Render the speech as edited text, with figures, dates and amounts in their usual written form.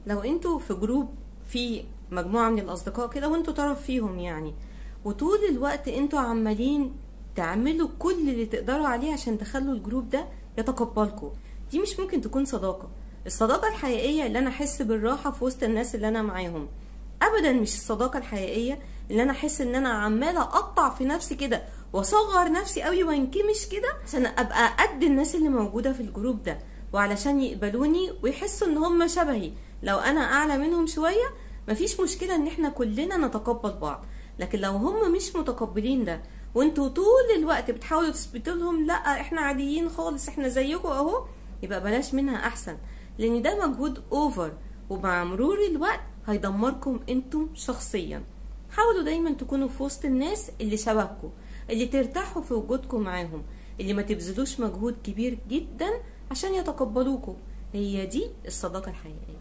لو انتوا في جروب في مجموعة من الأصدقاء كده وانتوا طرف فيهم يعني، وطول الوقت انتوا عمالين تعملوا كل اللي تقدروا عليه عشان تخلوا الجروب ده يتقبلكم، دي مش ممكن تكون صداقة. الصداقة الحقيقية اللي انا احس بالراحة في وسط الناس اللي انا معاهم، ابدا مش الصداقة الحقيقية اللي انا احس ان انا عمالة اقطع في نفسي كده واصغر نفسي قوي وانكمش كده عشان ابقى قد الناس اللي موجودة في الجروب ده، وعلشان يقبلوني ويحسوا ان هم شبهي. لو انا اعلى منهم شوية مفيش مشكلة ان احنا كلنا نتقبل بعض، لكن لو هم مش متقبلين ده وانتوا طول الوقت بتحاولوا تثبتوا لهم لا احنا عاديين خالص احنا زيكم اهو، يبقى بلاش منها احسن، لان ده مجهود اوفر ومع مرور الوقت هيدمركم انتم شخصيا. حاولوا دايما تكونوا في وسط الناس اللي شبهكم، اللي ترتاحوا في وجودكم معاهم، اللي ما تبذلوش مجهود كبير جدا عشان يتقبلوكم. هي دي الصداقة الحقيقية.